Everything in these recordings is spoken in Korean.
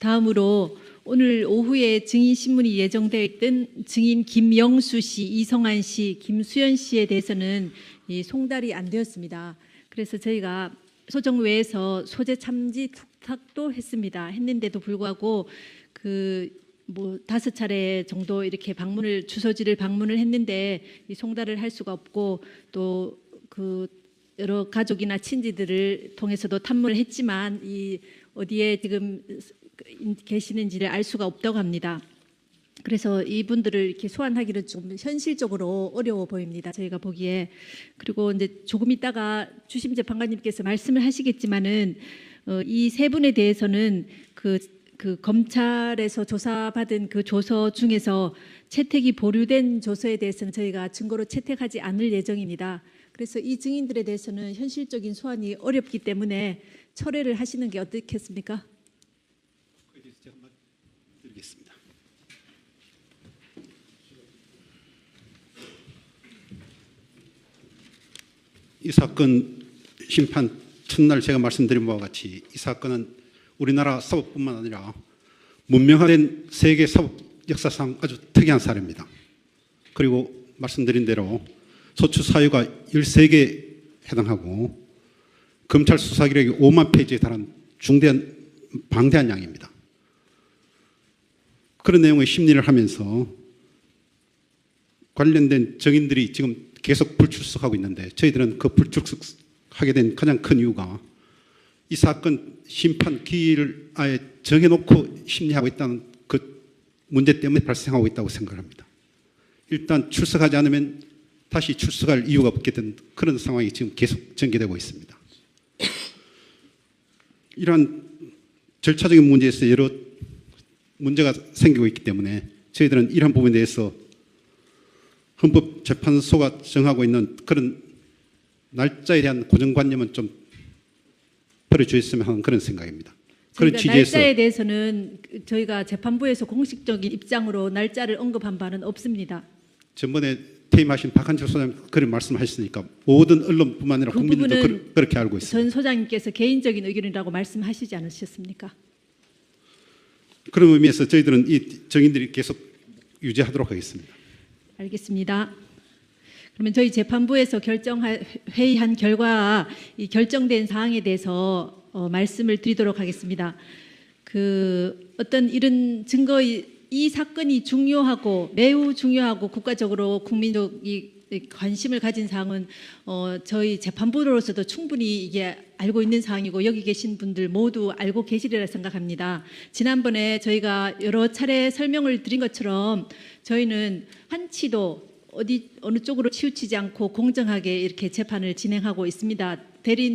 다음으로 오늘 오후에 증인 신문이 예정되어 있던 증인 김영수 씨, 이성한 씨, 김수연 씨에 대해서는 송달이 안 되었습니다. 그래서 저희가 소정외에서 소재 참지 툭탁도 했는데도 불구하고 5차례 정도 이렇게 주소지를 방문을 했는데 송달을 할 수가 없고 또 여러 가족이나 친지들을 통해서도 탐문을 했지만 어디에 지금 계시는지를 알 수가 없다고 합니다. 그래서 이분들을 이렇게 소환하기는 좀 현실적으로 어려워 보입니다. 저희가 보기에. 그리고 이제 조금 있다가 주심 재판관님께서 말씀을 하시겠지만은 이 세 분에 대해서는 그 검찰에서 조사받은 그 조서 중에서 채택이 보류된 조서에 대해서는 저희가 증거로 채택하지 않을 예정입니다. 그래서 이 증인들에 대해서는 현실적인 소환이 어렵기 때문에 철회를 하시는 게 어떻겠습니까? 제가 한번 드리겠습니다. 이 사건 심판 첫날 제가 말씀드린 바와 같이 이 사건은 우리나라 사법뿐만 아니라 문명화된 세계 사법 역사상 아주 특이한 사례입니다. 그리고 말씀드린 대로 소추 사유가 13개에 해당하고 검찰 수사 기록이 5만 페이지에 달한 중대한 방대한 양입니다. 그런 내용의 심리를 하면서 관련된 증인들이 지금 계속 불출석하고 있는데 저희들은 그 불출석하게 된 가장 큰 이유가 이 사건 심판 기일을 아예 정해놓고 심리하고 있다는 그 문제 때문에 발생하고 있다고 생각합니다. 일단 출석하지 않으면 다시 출석할 이유가 없게 된 그런 상황이 지금 계속 전개되고 있습니다. 이러한 절차적인 문제에서 여러 문제가 생기고 있기 때문에 저희들은 이러한 부분에 대해서 헌법재판소가 정하고 있는 그런 날짜에 대한 고정관념은 좀 버려주셨으면 하는 그런 생각입니다. 그런 취지에서 날짜에 대해서는 저희가 재판부에서 공식적인 입장으로 날짜를 언급한 바는 없습니다. 전번에 퇴임하신 박한철 소장님 그런 말씀하셨으니까 모든 언론뿐만 아니라 국민들도 그렇게 알고 있습니다. 전 소장님께서 개인적인 의견이라고 말씀하시지 않으셨습니까? 그런 의미에서 저희들은 이 증인들이 계속 유지하도록 하겠습니다. 알겠습니다. 그러면 저희 재판부에서 회의한 결과 이 결정된 사항에 대해서 말씀을 드리도록 하겠습니다. 어떤 이런 이 사건이 중요하고 매우 중요하고 국가적으로 국민적이 관심을 가진 사항은 저희 재판부로서도 충분히 이게 알고 있는 사항이고 여기 계신 분들 모두 알고 계시리라 생각합니다. 지난번에 저희가 여러 차례 설명을 드린 것처럼 저희는 한치도 어느 쪽으로 치우치지 않고 공정하게 이렇게 재판을 진행하고 있습니다.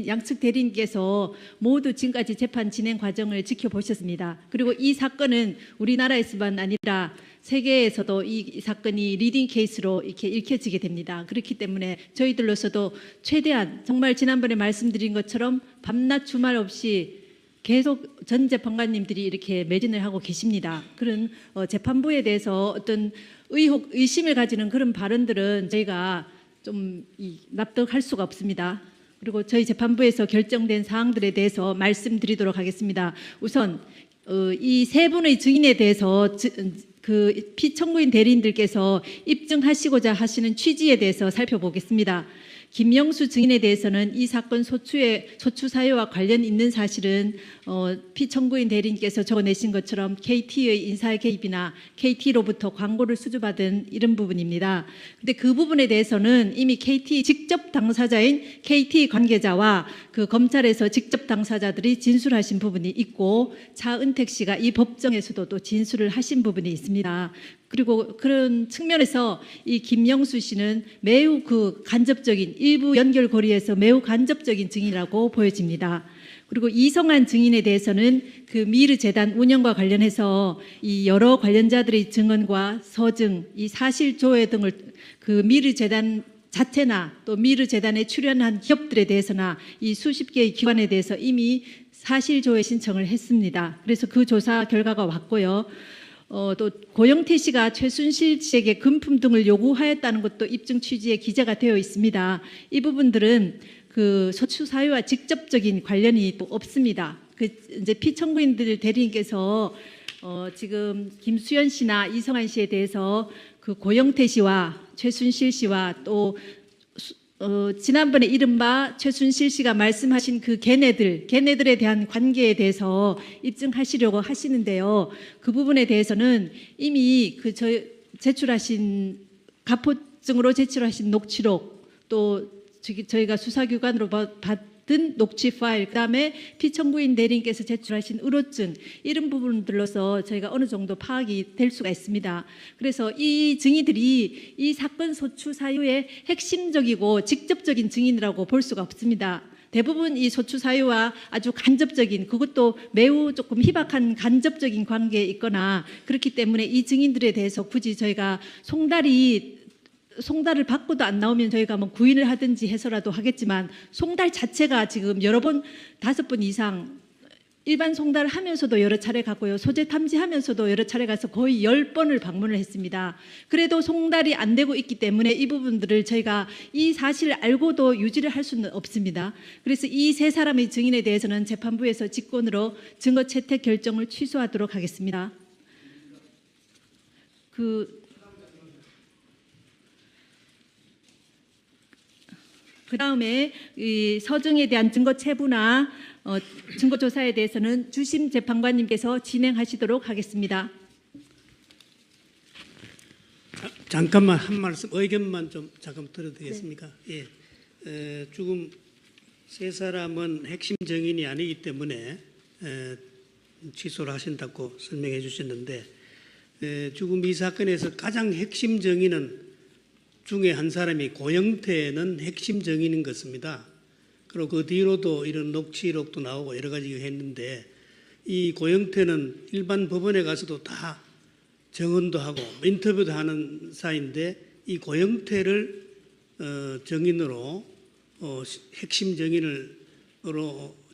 양측 대리인께서 모두 지금까지 재판 진행 과정을 지켜보셨습니다. 그리고 이 사건은 우리나라에서만 아니라 세계에서도 이 사건이 리딩 케이스로 이렇게 읽혀지게 됩니다. 그렇기 때문에 저희들로서도 최대한 정말 지난번에 말씀드린 것처럼 밤낮 주말 없이 계속 전 재판관님들이 이렇게 매진을 하고 계십니다. 그런 재판부에 대해서 어떤 의심을 가지는 그런 발언들은 저희가 좀 납득할 수가 없습니다. 그리고 저희 재판부에서 결정된 사항들에 대해서 말씀드리도록 하겠습니다. 우선 이 세 분의 증인에 대해서 피청구인 대리인들께서 입증하시고자 하시는 취지에 대해서 살펴보겠습니다. 김영수 증인에 대해서는 이 사건 소추 사유와 관련 있는 사실은 피청구인 대리인께서 적어내신 것처럼 KT의 인사 개입이나 KT로부터 광고를 수주받은 이런 부분입니다. 그런데 그 부분에 대해서는 이미 KT 직접 당사자인 KT 관계자와 그 검찰에서 직접 당사자들이 진술하신 부분이 있고 차은택 씨가 이 법정에서도 또 진술을 하신 부분이 있습니다. 그리고 그런 측면에서 이 김영수 씨는 매우 간접적인 일부 연결고리에서 매우 간접적인 증인이라고 보여집니다. 그리고 이성한 증인에 대해서는 미르 재단 운영과 관련해서 이 여러 관련자들의 증언과 서증, 이 사실 조회 등을 미르 재단 자체나 또 미르 재단에 출연한 기업들에 대해서나 이 수십 개의 기관에 대해서 이미 사실 조회 신청을 했습니다. 그래서 그 조사 결과가 왔고요. 또 고영태 씨가 최순실 씨에게 금품 등을 요구하였다는 것도 입증 취지에 기재가 되어 있습니다. 이 부분들은 소추 사유와 직접적인 관련이 또 없습니다. 그 이제 피청구인들 대리인께서 지금 김수현 씨나 이성한 씨에 대해서 그 고영태 씨와 최순실 씨와 또 지난번에 이른바 최순실 씨가 말씀하신 그 걔네들에 대한 관계에 대해서 입증하시려고 하시는데요. 그 부분에 대해서는 이미 제출하신 가포증으로 제출하신 녹취록 또 저희가 수사기관으로 받은 녹취 파일 그다음에 피청구인 대리인께서 제출하신 의료증 이런 부분들로서 저희가 어느 정도 파악이 될 수가 있습니다. 그래서 이 증인들이 이 사건 소추 사유의 핵심적이고 직접적인 증인이라고 볼 수가 없습니다. 대부분 이 소추 사유와 아주 간접적인 그것도 매우 조금 희박한 간접적인 관계에 있거나 그렇기 때문에 이 증인들에 대해서 굳이 저희가 송달을 받고도 안 나오면 저희가 뭐 구인을 하든지 해서라도 하겠지만 송달 자체가 지금 여러 번 5번 이상 일반 송달을 하면서도 여러 차례 갔고요. 소재 탐지하면서도 여러 차례 가서 거의 10번을 방문을 했습니다. 그래도 송달이 안 되고 있기 때문에 이 부분들을 저희가 이 사실을 알고도 유지를 할 수는 없습니다. 그래서 이 세 사람의 증인에 대해서는 재판부에서 직권으로 증거 채택 결정을 취소하도록 하겠습니다. 그 다음에 이 서증에 대한 증거 체부나 증거 조사에 대해서는 주심 재판관님께서 진행하시도록 하겠습니다. 잠깐만 한 말씀 의견만 좀 잠깐 드려도 되겠습니까? 네. 예. 지금 세 사람은 핵심 증인이 아니기 때문에 취소를 하신다고 설명해 주셨는데 지금 이 사건에서 가장 핵심 증인은 중에 한 사람이 고영태는 핵심 증인인 것입니다. 그리고 그 뒤로도 이런 녹취록도 나오고 여러 가지 했는데 이 고영태는 일반 법원에 가서도 다 증언도 하고 인터뷰도 하는 사이인데 이 고영태를 증인으로 핵심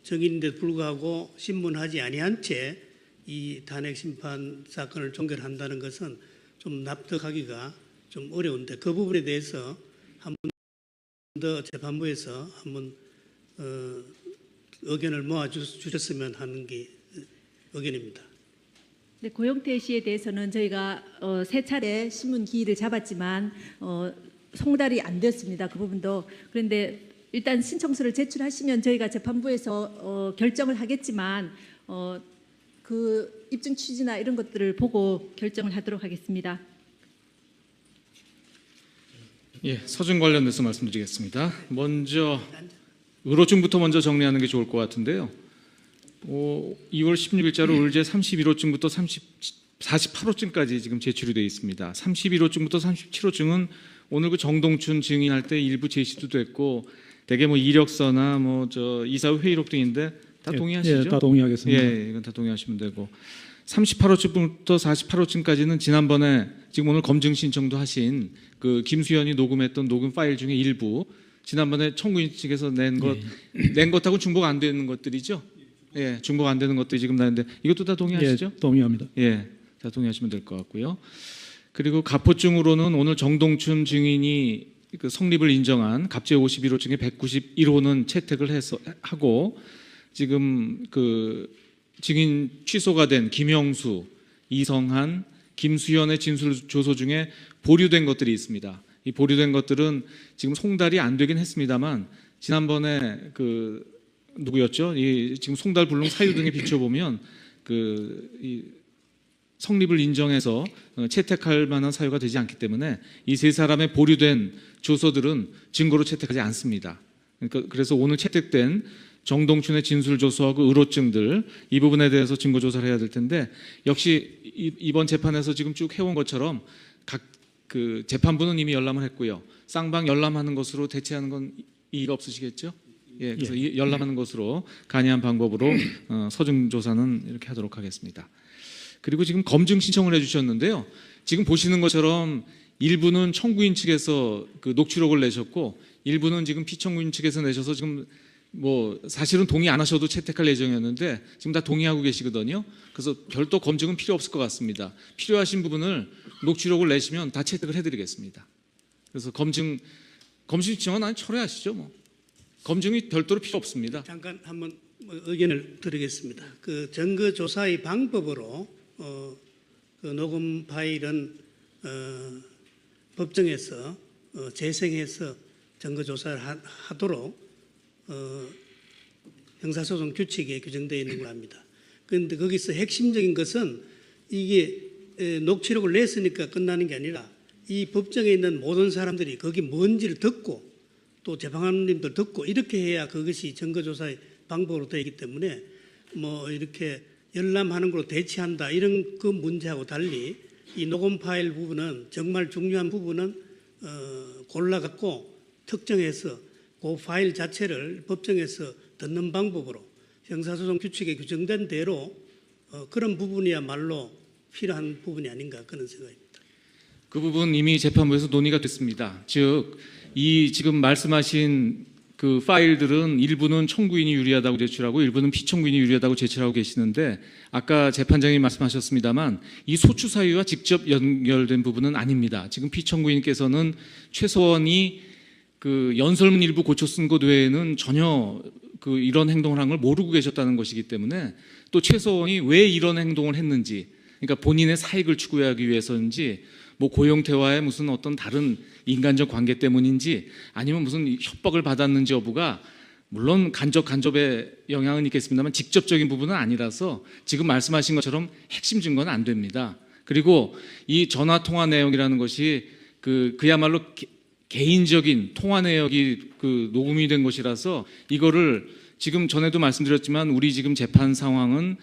증인인데 불구하고 신문하지 아니한 채 이 단핵 심판 사건을 종결한다는 것은 좀 납득하기가 좀 어려운데 그 부분에 대해서 한 번 더 재판부에서 한번 의견을 모아 주셨으면 하는 게 의견입니다. 네, 고영태 씨에 대해서는 저희가 세 차례 신문 기일을 잡았지만 송달이 안 되었습니다. 그 부분도. 그런데 일단 신청서를 제출하시면 저희가 재판부에서 결정을 하겠지만 그 입증 취지나 이런 것들을 보고 결정을 하도록 하겠습니다. 예, 서준 관련돼서 말씀드리겠습니다. 먼저 의료증부터 먼저 정리하는 게 좋을 것 같은데요. 2월 16일자로 의뢰 31호증부터 48호증까지 지금 제출이 되어 있습니다. 31호증부터 37호증은 오늘 그 정동춘 증인할 때 일부 제시도 됐고 대개 뭐 이력서나 뭐 이사회 회의록 등인데 다 동의하시죠? 예, 다 동의하겠습니다. 예, 이건 다 동의하시면 되고 38호증부터 48호증까지는 지난번에 지금 오늘 검증 신청도 하신 그 김수현이 녹음했던 녹음 파일 중에 일부 지난번에 청구인 측에서 낸 것하고 중복 안 되는 것들이죠. 예, 중복 안 되는 것들이 지금 나는데 이것도 다 동의하시죠? 예, 동의합니다. 예, 다 동의하시면 될 것 같고요. 그리고 가포증으로는 오늘 정동춘 증인이 그 성립을 인정한 갑제 51호 중에 191호는 채택을 하고 지금 그 증인 취소가 된 김영수, 이성한, 김수현의 진술 조서 중에 보류된 것들이 있습니다. 이 보류된 것들은 지금 송달이 안 되긴 했습니다만 지난번에 그 누구였죠? 이 지금 송달 불능 사유 등에 비춰보면 이 성립을 인정해서 채택할 만한 사유가 되지 않기 때문에 이 세 사람의 보류된 조서들은 증거로 채택하지 않습니다. 그래서 오늘 채택된 정동춘의 진술 조서하고 의료증들 이 부분에 대해서 증거 조사를 해야 될 텐데 역시 이번 재판에서 지금 쭉 해온 것처럼 각 그 재판부는 이미 열람을 했고요. 쌍방 열람하는 것으로 대체하는 건 이의가 없으시겠죠? 예, 그래서 열람하는 것으로 간이한 방법으로 서중 조사는 이렇게 하도록 하겠습니다. 그리고 지금 검증 신청을 해주셨는데요. 지금 보시는 것처럼 일부는 청구인 측에서 그 녹취록을 내셨고 일부는 지금 피청구인 측에서 내셔서 지금 뭐 사실은 동의 안 하셔도 채택할 예정이었는데 지금 다 동의하고 계시거든요. 그래서 별도 검증은 필요 없을 것 같습니다. 필요하신 부분을 녹취록을 내시면 다 채택을 해드리겠습니다. 그래서 검증 신청은 철회하시죠. 뭐 검증이 별도로 필요 없습니다. 잠깐 한번 의견을 드리겠습니다. 그 증거 조사의 방법으로 그 녹음 파일은 법정에서 재생해서 증거 조사를 하도록 형사소송 규칙에 규정되어 있는 걸 합니다. 그런데 거기서 핵심적인 것은 이게 녹취록을 냈으니까 끝나는 게 아니라 이 법정에 있는 모든 사람들이 거기 뭔지를 듣고 또 재판관님들 듣고 이렇게 해야 그것이 증거조사의 방법으로 되기 때문에 뭐 이렇게 열람하는 걸로 대체한다 이런 그 문제하고 달리 이 녹음 파일 부분은 정말 중요한 부분은 골라갖고 특정해서 그 파일 자체를 법정에서 듣는 방법으로 형사소송 규칙에 규정된 대로 그런 부분이야말로 필요한 부분이 아닌가 그런 생각입니다. 그 부분 이미 재판부에서 논의가 됐습니다. 즉, 이 지금 말씀하신 그 파일들은 일부는 청구인이 유리하다고 제출하고 일부는 피청구인이 유리하다고 제출하고 계시는데 아까 재판장이 말씀하셨습니다만 이 소추 사유와 직접 연결된 부분은 아닙니다. 지금 피청구인께서는 최소원이 그 연설문 일부 고쳐 쓴 것 외에는 전혀 그 이런 행동을 한 걸 모르고 계셨다는 것이기 때문에 또 최소원이 왜 이런 행동을 했는지 그러니까 본인의 사익을 추구하기 위해서인지 뭐 고용태와의 무슨 어떤 다른 인간적 관계 때문인지 아니면 무슨 협박을 받았는지 여부가 물론 간접의 영향은 있겠습니다만 직접적인 부분은 아니라서 지금 말씀하신 것처럼 핵심 증거는 안 됩니다. 그리고 이 전화 통화 내용이라는 것이 그야말로 개인적인 통화 내역이 그 녹음이 된 것이라서 이거를 지금 전에도 말씀드렸지만 우리 지금 재판 상황은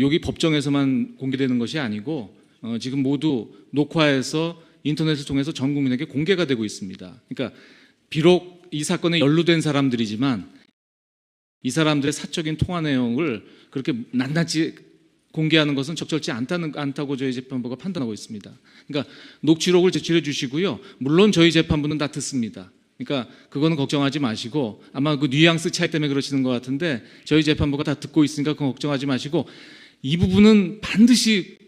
여기 법정에서만 공개되는 것이 아니고 지금 모두 녹화해서 인터넷을 통해서 전 국민에게 공개가 되고 있습니다. 그러니까 비록 이 사건에 연루된 사람들이지만 이 사람들의 사적인 통화 내용을 그렇게 낱낱이 공개하는 것은 적절치 않다고 저희 재판부가 판단하고 있습니다. 그러니까 녹취록을 제출해 주시고요. 물론 저희 재판부는 다 듣습니다. 그러니까 그거는 걱정하지 마시고 아마 그 뉘앙스 차이 때문에 그러시는 것 같은데 저희 재판부가 다 듣고 있으니까 그건 걱정하지 마시고 이 부분은 반드시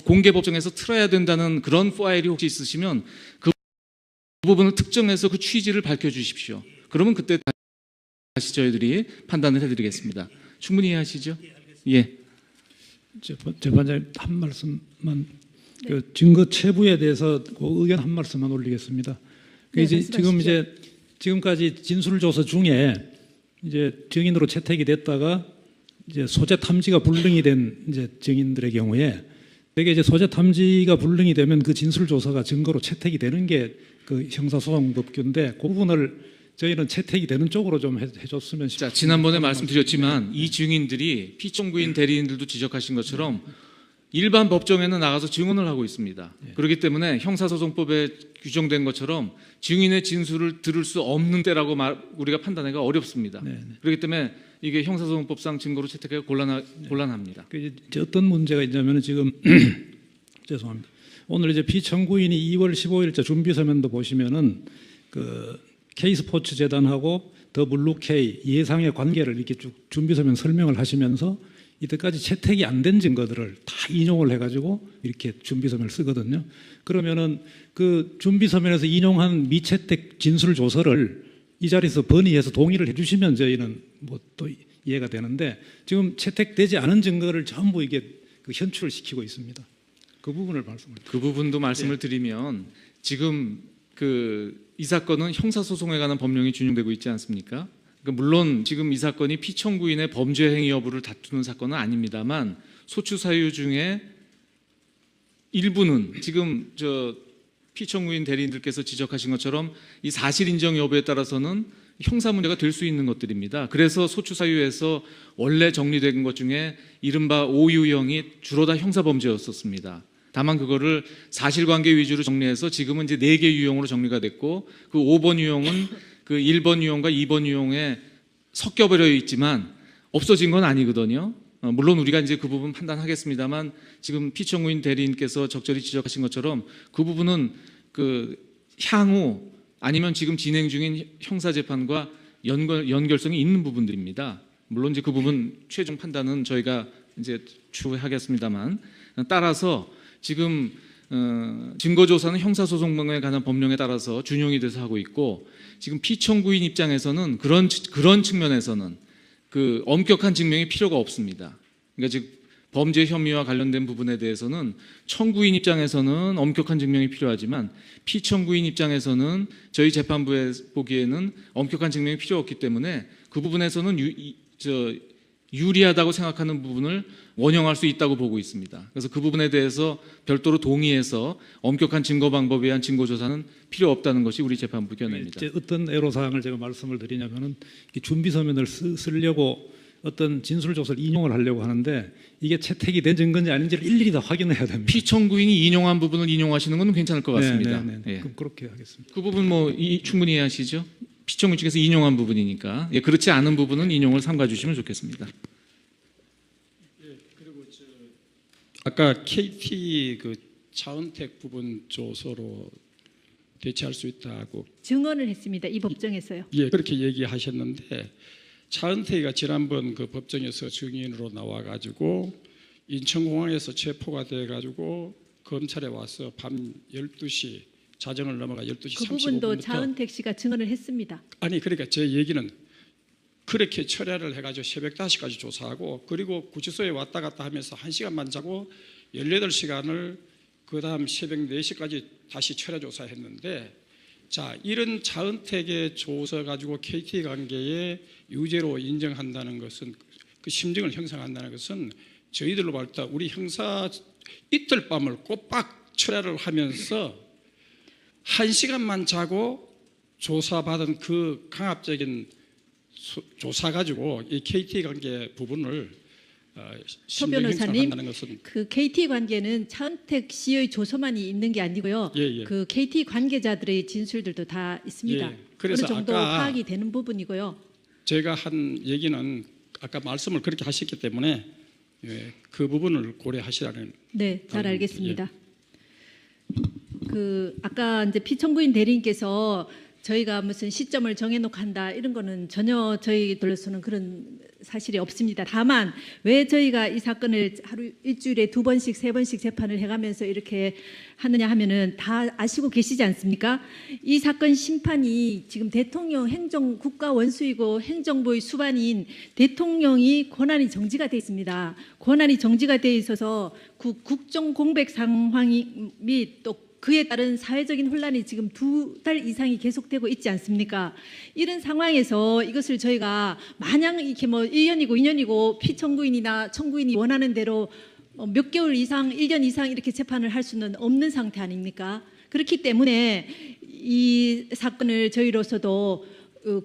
공개 법정에서 틀어야 된다는 그런 파일이 혹시 있으시면 그 부분을 특정해서 그 취지를 밝혀주십시오. 그러면 그때 다시 저희들이 판단을 해드리겠습니다. 충분히 이해하시죠? 예. 재판장님 한 말씀만 그 증거 체부에 대해서 그 의견 한 말씀만 올리겠습니다. 네, 말씀하십시오. 지금까지 진술 조서 중에 이제 증인으로 채택이 됐다가 이제 소재 탐지가 불능이 된 이제 증인들의 경우에 되게 이제 소재 탐지가 불능이 되면 그 진술 조서가 증거로 채택이 되는 게 그 형사소송법규인데 그 부분을 저희는 채택이 되는 쪽으로 좀 해줬으면 싶습니다. 자, 지난번에 말씀드렸지만 이 증인들이 피청구인 대리인들도 지적하신 것처럼 일반 법정에는 나가서 증언을 하고 있습니다. 그렇기 때문에 형사소송법에 규정된 것처럼 증인의 진술을 들을 수 없는 때라고 우리가 판단하기가 어렵습니다. 그렇기 때문에 이게 형사소송법상 증거로 채택하기가 곤란합니다. 이제 어떤 문제가 있냐면 지금 죄송합니다. 오늘 이제 피청구인이 2월 15일자 준비서면도 보시면은 그 K스포츠 재단하고 더 블루K 예상의 관계를 이렇게 쭉 준비서면 설명을 하시면서 이때까지 채택이 안 된 증거들을 다 인용을 해가지고 이렇게 준비서면을 쓰거든요. 그러면은 그 준비서면에서 인용한 미채택 진술 조서를 이 자리에서 번의해서 동의를 해주시면 저희는 뭐 또 이해가 되는데 지금 채택되지 않은 증거를 전부 이게 그 현출을 시키고 있습니다. 그 부분을 그 부분도 말씀을 드리면 지금 이 사건은 형사소송에 관한 법령이 준용되고 있지 않습니까? 그러니까 물론 지금 이 사건이 피청구인의 범죄 행위 여부를 다투는 사건은 아닙니다만 소추 사유 중에 일부는 지금 피청구인 대리인들께서 지적하신 것처럼 이 사실 인정 여부에 따라서는 형사 문제가 될 수 있는 것들입니다. 그래서 소추 사유에서 원래 정리된 것 중에 이른바 5유형이 주로 다 형사 범죄였었습니다. 다만 그거를 사실관계 위주로 정리해서 지금은 이제 4개 유형으로 정리가 됐고 그 5번 유형은 그 1번 유형과 2번 유형에 섞여버려 있지만 없어진 건 아니거든요. 물론 우리가 이제 그 부분 판단하겠습니다만 지금 피청구인 대리인께서 적절히 지적하신 것처럼 그 부분은 그 향후 아니면 지금 진행 중인 형사재판과 연결성이 있는 부분들입니다. 물론 이제 그 부분 최종 판단은 저희가 이제 추후에 하겠습니다만 따라서 지금 증거조사는 형사소송법에 관한 법령에 따라서 준용이 돼서 하고 있고, 지금 피청구인 입장에서는 그런 측면에서는 그 엄격한 증명이 필요가 없습니다. 그러니까 즉 범죄 혐의와 관련된 부분에 대해서는 청구인 입장에서는 엄격한 증명이 필요하지만 피청구인 입장에서는 저희 재판부에 보기에는 엄격한 증명이 필요 없기 때문에 그 부분에서는 유리하다고 생각하는 부분을 원형할 수 있다고 보고 있습니다. 그래서 그 부분에 대해서 별도로 동의해서 엄격한 증거 방법에 의한 증거조사는 필요 없다는 것이 우리 재판부 견해입니다. 어떤 애로사항을 제가 말씀을 드리냐면은 준비 서면을 쓰려고 어떤 진술 조서를 인용을 하려고 하는데 이게 채택이 된 증거인지 아닌지를 일일이 다 확인해야 됩니다. 피청구인이 인용한 부분을 인용하시는 건 괜찮을 것 같습니다. 네. 그럼 그렇게 하겠습니다. 그 부분 충분히 이해하시죠? 피청구인 측에서 인용한 부분이니까 그렇지 않은 부분은 인용을 삼가 주시면 좋겠습니다. 그리고 아까 KT 그 차은택 부분 조서로 대체할 수 있다고 증언을 했습니다. 이 법정에서요. 예, 그렇게 얘기하셨는데 차은택이가 지난번 그 법정에서 증인으로 나와가지고 인천공항에서 체포가 돼가지고 검찰에 와서 밤 12시 자정을 넘어가 12시 그 35분부터 부분도 차은택 씨가 증언을 했습니다. 아니 그러니까 제 얘기는 그렇게 철야를 해가지고 새벽 5시까지 조사하고 그리고 구치소에 왔다 갔다 하면서 1시간만 자고 18시간을 그 다음 새벽 4시까지 다시 철야 조사했는데 자, 이런 차은택의 조서 가지고 KT 관계에 유죄로 인정한다는 것은 그 심증을 형성한다는 것은 저희들로 볼 때 우리 형사 이틀 밤을 꼬박 철야를 하면서 1시간만 자고 조사받은 그 강압적인 조사 가지고 이 KT 관계 부분을 서 변호사님, 한다는 것은 그 KT 관계는 차은택 씨의 조서만이 있는 게 아니고요. 예. 그 KT 관계자들의 진술들도 다 있습니다. 예. 그래서 어느 정도 아까 파악이 되는 부분이고요. 제가 한 얘기는 아까 말씀을 그렇게 하셨기 때문에 그 부분을 고려하시라는. 네, 잘 다른, 알겠습니다. 그 아까 이제 피청구인 대리인께서 저희가 무슨 시점을 정해놓고 한다 이런 거는 전혀 저희들로서는 그런 사실이 없습니다. 다만 왜 저희가 이 사건을 일주일에 2번씩 3번씩 재판을 해가면서 이렇게 하느냐 하면은 다 아시고 계시지 않습니까? 이 사건 심판이 지금 대통령 행정 국가 원수이고 행정부의 수반인 대통령이 권한이 정지가 돼 있습니다. 권한이 정지가 돼 있어서 국정 공백 상황이 및 또 그에 따른 사회적인 혼란이 지금 2달 이상이 계속되고 있지 않습니까? 이런 상황에서 이것을 저희가 마냥 이렇게 뭐 1년이고 2년이고 피청구인이나 청구인이 원하는 대로 몇 개월 이상, 1년 이상 이렇게 재판을 할 수는 없는 상태 아닙니까? 그렇기 때문에 이 사건을 저희로서도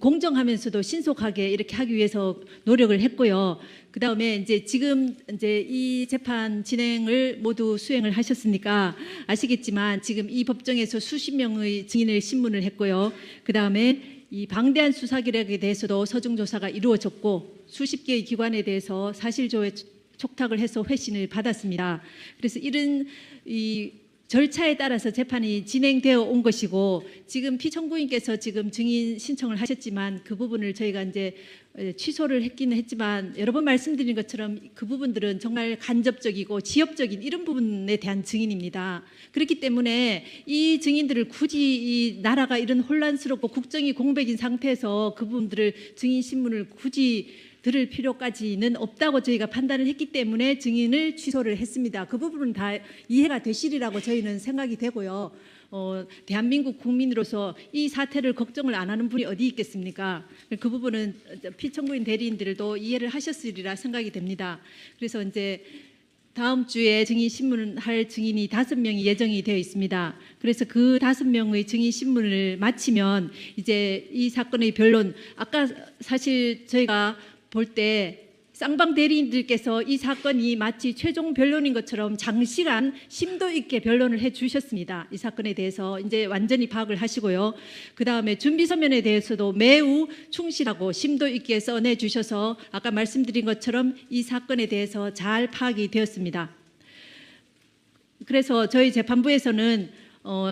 공정하면서도 신속하게 이렇게 하기 위해서 노력을 했고요. 그 다음에 이제 지금 이제 이 재판 진행을 모두 수행을 하셨으니까 아시겠지만 지금 이 법정에서 수십 명의 증인을 신문을 했고요. 그 다음에 이 방대한 수사 기록에 대해서도 서중 조사가 이루어졌고 수십 개의 기관에 대해서 사실조회 촉탁을 해서 회신을 받았습니다. 그래서 이런 이 절차에 따라서 재판이 진행되어 온 것이고 지금 피청구인께서 지금 증인 신청을 하셨지만 그 부분을 저희가 이제 취소를 했기는 했지만 여러 번 말씀드린 것처럼 그 부분들은 정말 간접적이고 지엽적인 이런 부분에 대한 증인입니다. 그렇기 때문에 이 증인들을 굳이 이 나라가 이런 혼란스럽고 국정이 공백인 상태에서 그 부분들을 증인 신문을 굳이 들을 필요까지는 없다고 저희가 판단을 했기 때문에 증인을 취소를 했습니다. 그 부분은 다 이해가 되시리라고 저희는 생각이 되고요. 대한민국 국민으로서 이 사태를 걱정을 안 하는 분이 어디 있겠습니까? 그 부분은 피청구인 대리인들도 이해를 하셨으리라 생각이 됩니다. 그래서 이제 다음 주에 증인 신문을 할 증인이 5명이 예정이 되어 있습니다. 그래서 그 5명의 증인 신문을 마치면 이제 이 사건의 변론, 아까 사실 저희가 볼 때 쌍방 대리인들께서 이 사건이 마치 최종 변론인 것처럼 장시간 심도 있게 변론을 해 주셨습니다. 이 사건에 대해서 이제 완전히 파악을 하시고요. 그 다음에 준비 서면에 대해서도 매우 충실하고 심도 있게 써내 주셔서 아까 말씀드린 것처럼 이 사건에 대해서 잘 파악이 되었습니다. 그래서 저희 재판부에서는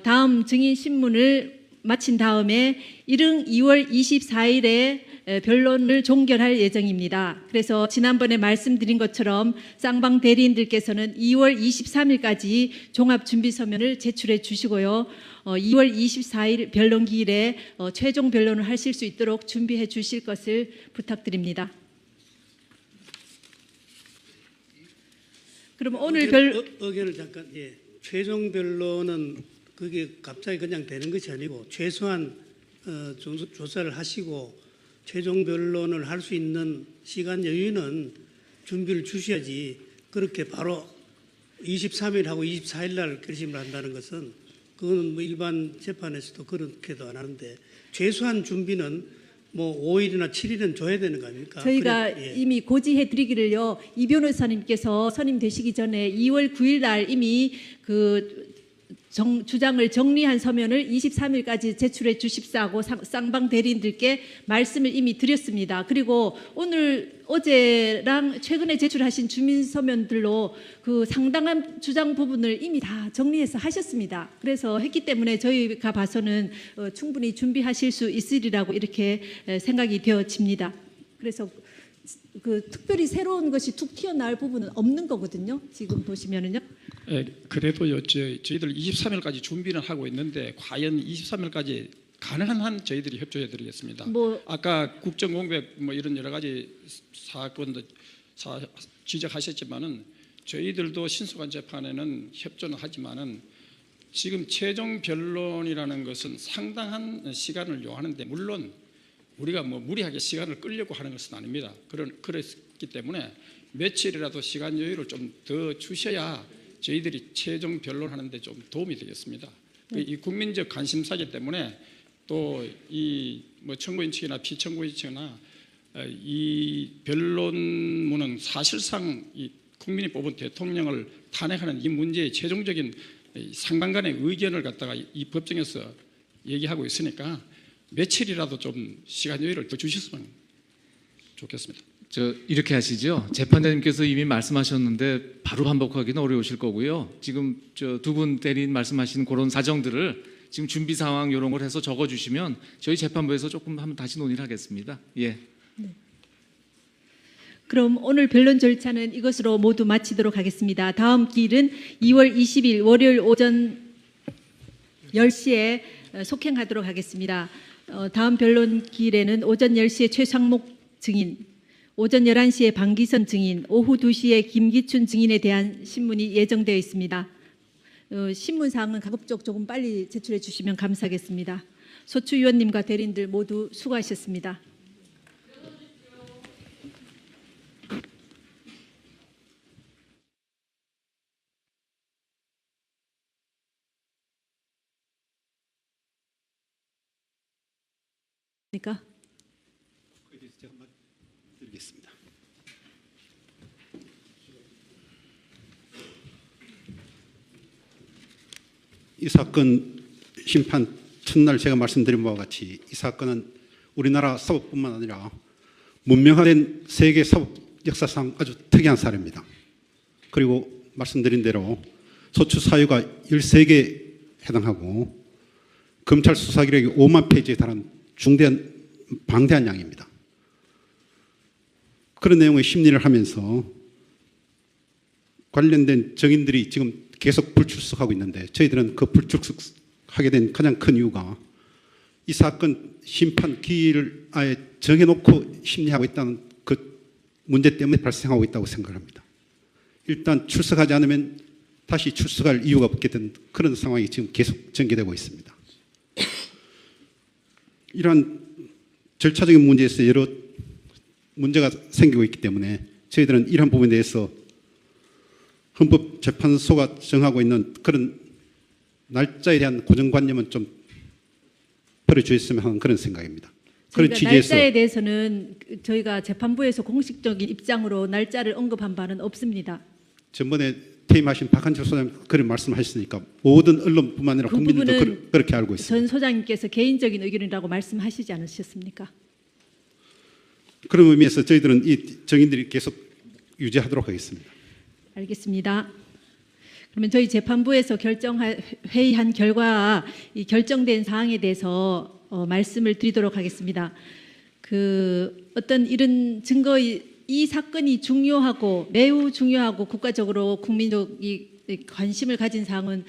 다음 증인 신문을 마친 다음에 2월 24일에 변론을 종결할 예정입니다. 그래서 지난번에 말씀드린 것처럼 쌍방 대리인들께서는 2월 23일까지 종합준비서면을 제출해 주시고요. 2월 24일 변론기일에 최종 변론을 하실 수 있도록 준비해 주실 것을 부탁드립니다. 그럼 오늘 의견을 잠깐, 예. 최종 변론은 그게 갑자기 그냥 되는 것이 아니고 최소한 조사를 하시고 최종 변론을 할 수 있는 시간 여유는 준비를 주셔야지, 그렇게 바로 23일하고 24일 날 결심을 한다는 것은 그거는 뭐 일반 재판에서도 그렇게도 안 하는데, 최소한 준비는 뭐 5일이나 7일은 줘야 되는 거 아닙니까? 저희가 그래, 예. 이미 고지해 드리기를요. 이 변호사님께서 선임되시기 전에 2월 9일 날 이미 주장을 정리한 서면을 23일까지 제출해 주십사고 쌍방 대리인들께 말씀을 이미 드렸습니다. 그리고 어제랑 최근에 제출하신 주민 서면들로 그 상당한 주장 부분을 이미 다 정리해서 하셨습니다. 그래서 했기 때문에 저희가 봐서는 충분히 준비하실 수 있으리라고 이렇게 생각이 되어집니다. 그래서 특별히 새로운 것이 툭 튀어나올 부분은 없는 거거든요. 지금 보시면은요. 예, 그래도요, 저희들 23일까지 준비는 하고 있는데 과연 23일까지 가능한 한 저희들이 협조해 드리겠습니다. 아까 국정공백 뭐 이런 여러 가지 사건도 지적하셨지만은 저희들도 신속한 재판에는 협조는 하지만은 지금 최종 변론이라는 것은 상당한 시간을 요하는데, 물론 우리가 뭐 무리하게 시간을 끌려고 하는 것은 아닙니다. 그렇기 때문에 며칠이라도 시간 여유를 좀 더 주셔야 저희들이 최종 변론하는데 좀 도움이 되겠습니다. 이 국민적 관심사기 때문에 또 이 뭐 청구인 측이나 피청구인 측이나 이 변론문은 사실상 이 국민이 뽑은 대통령을 탄핵하는 이 문제의 최종적인 상당 간의 의견을 갖다가 이 법정에서 얘기하고 있으니까 며칠이라도 좀 시간 여유를 더 주셨으면 좋겠습니다. 이렇게 하시죠. 재판장님께서 이미 말씀하셨는데 바로 반복하기는 어려우실 거고요. 지금 두 분 대리인 말씀하신 그런 사정들을 지금 준비 상황 이런 걸 해서 적어주시면 저희 재판부에서 조금 한번 다시 논의를 하겠습니다. 예. 네. 그럼 오늘 변론 절차는 이것으로 모두 마치도록 하겠습니다. 다음 기일은 2월 20일 월요일 오전 10시에 속행하도록 하겠습니다. 다음 변론 기일에는 오전 10시에 최상목 증인, 오전 11시에 방기선 증인, 오후 2시에 김기춘 증인에 대한 신문이 예정되어 있습니다. 신문사항은 가급적 조금 빨리 제출해 주시면 감사하겠습니다. 소추 위원님과 대리인들 모두 수고하셨습니다. 그러니까 제가 드리겠습니다. 이 사건 심판 첫날 제가 말씀드린 바와 같이 이 사건은 우리나라 사법뿐만 아니라 문명화된 세계 사법 역사상 아주 특이한 사례입니다. 그리고 말씀드린 대로 소추 사유가 13개에 해당하고 검찰 수사 기록이 5만 페이지에 달한 중대한 방대한 양입니다. 그런 내용의 심리를 하면서 관련된 증인들이 지금 계속 불출석하고 있는데, 저희들은 그 불출석하게 된 가장 큰 이유가 이 사건 심판 기일을 아예 정해놓고 심리하고 있다는 그 문제 때문에 발생하고 있다고 생각합니다. 일단 출석하지 않으면 다시 출석할 이유가 없게 된 그런 상황이 지금 계속 전개되고 있습니다. 이러한 절차적인 문제에서 여러 문제가 생기고 있기 때문에 저희들은 이러한 부분에 대해서 헌법재판소가 정하고 있는 그런 날짜에 대한 고정관념은 좀 버려주셨으면 하는 그런 생각입니다. 그런 취지에서 날짜에 대해서는 저희가 재판부에서 공식적인 입장으로 날짜를 언급한 바는 없습니다. 전번에 퇴임하신 박한철 소장님 그런 말씀하셨으니까 모든 언론뿐만 아니라 국민들도 그렇게 알고 있습니다. 전 소장님께서 개인적인 의견이라고 말씀하시지 않으셨습니까? 그런 의미에서 저희들은 이 정인들이 계속 유지하도록 하겠습니다. 알겠습니다. 그러면 저희 재판부에서 회의한 결과 이 결정된 사항에 대해서 말씀을 드리도록 하겠습니다. 그 어떤 이런 증거 이 사건이 중요하고 매우 중요하고 국가적으로 국민적이 관심을 가진 사항은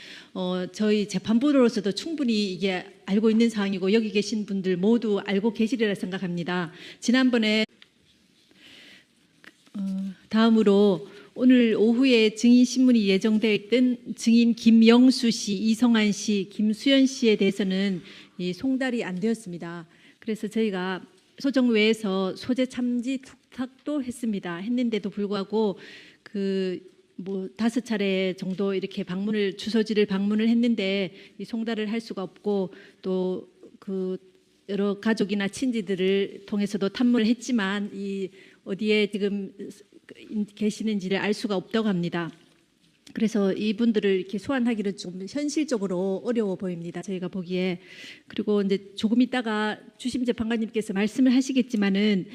저희 재판부로서도 충분히 이게 알고 있는 사항이고 여기 계신 분들 모두 알고 계시리라 생각합니다. 지난번에 다음으로 오늘 오후에 증인 신문이 예정되어 있던 증인 김영수 씨, 이성한 씨, 김수연 씨에 대해서는 이 송달이 안 되었습니다. 그래서 저희가 소정외에서 소재 참지 툭탁도 했는데도 불구하고 뭐 5차례 정도 이렇게 주소지를 방문을 했는데 이 송달을 할 수가 없고 또 그 여러 가족이나 친지들을 통해서도 탐문을 했지만 이 어디에 지금 계시는지를 알 수가 없다고 합니다. 그래서 이분들을 이렇게 소환하기는 좀 현실적으로 어려워 보입니다. 저희가 보기에. 그리고 이제 조금 있다가 주심 재판관님께서 말씀을 하시겠지만은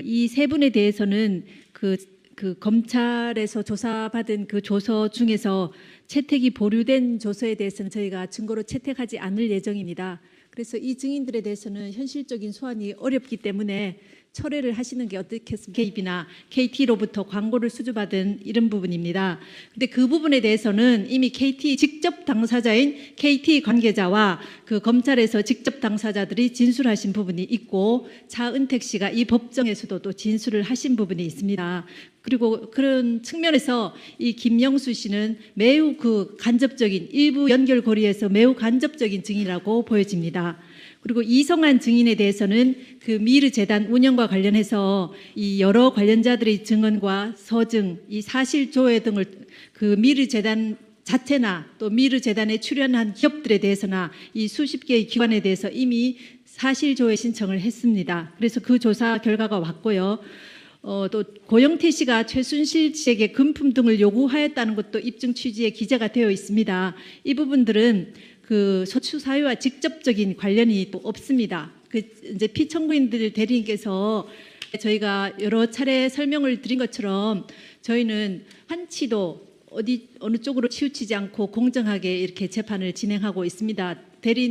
이 세 분에 대해서는 그 검찰에서 조사받은 그 조서 중에서 채택이 보류된 조서에 대해서는 저희가 증거로 채택하지 않을 예정입니다. 그래서 이 증인들에 대해서는 현실적인 소환이 어렵기 때문에 철회를 하시는 게 어떻겠습니까? KB나 KT로부터 광고를 수주받은 이런 부분입니다. 근데 그 부분에 대해서는 이미 KT 직접 당사자인 KT 관계자와 그 검찰에서 직접 당사자들이 진술하신 부분이 있고 차은택 씨가 이 법정에서도 또 진술을 하신 부분이 있습니다. 그리고 그런 측면에서 이 김영수 씨는 매우 그 간접적인 일부 연결고리에서 매우 간접적인 증인이라고 보여집니다. 그리고 이성한 증인에 대해서는 그 미르 재단 운영과 관련해서 이 여러 관련자들의 증언과 서증, 이 사실 조회 등을 그 미르 재단 자체나 또 미르 재단에 출연한 기업들에 대해서나 이 수십 개의 기관에 대해서 이미 사실 조회 신청을 했습니다. 그래서 그 조사 결과가 왔고요. 또 고영태 씨가 최순실 씨에게 금품 등을 요구하였다는 것도 입증 취지에 기재가 되어 있습니다. 이 부분들은 그 소추 사유와 직접적인 관련이 없습니다. 그 이제 피청구인들 대리인께서 저희가 여러 차례 설명을 드린 것처럼 저희는 한치도 어느 쪽으로 치우치지 않고 공정하게 이렇게 재판을 진행하고 있습니다.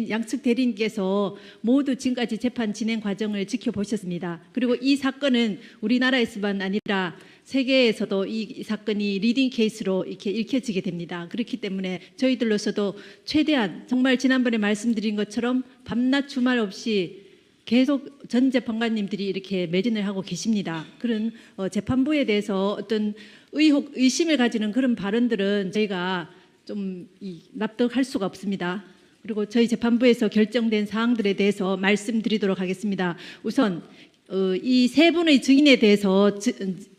양측 대리인께서 모두 지금까지 재판 진행 과정을 지켜보셨습니다. 그리고 이 사건은 우리나라에서만 아니라 세계에서도 이 사건이 리딩 케이스로 이렇게 읽혀지게 됩니다. 그렇기 때문에 저희들로서도 최대한 정말 지난번에 말씀드린 것처럼 밤낮 주말 없이 계속 전 재판관님들이 이렇게 매진을 하고 계십니다. 그런 재판부에 대해서 어떤 의심을 가지는 그런 발언들은 저희가 좀 납득할 수가 없습니다. 그리고 저희 재판부에서 결정된 사항들에 대해서 말씀드리도록 하겠습니다. 우선 이 세 분의 증인에 대해서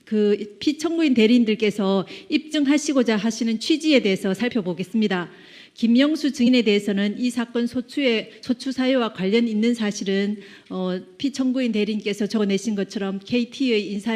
그 피청구인 대리인들께서 입증하시고자 하시는 취지에 대해서 살펴보겠습니다. 김영수 증인에 대해서는 이 사건 소추 사유와 관련 있는 사실은 피청구인 대리인께서 적어내신 것처럼 KT의 인사에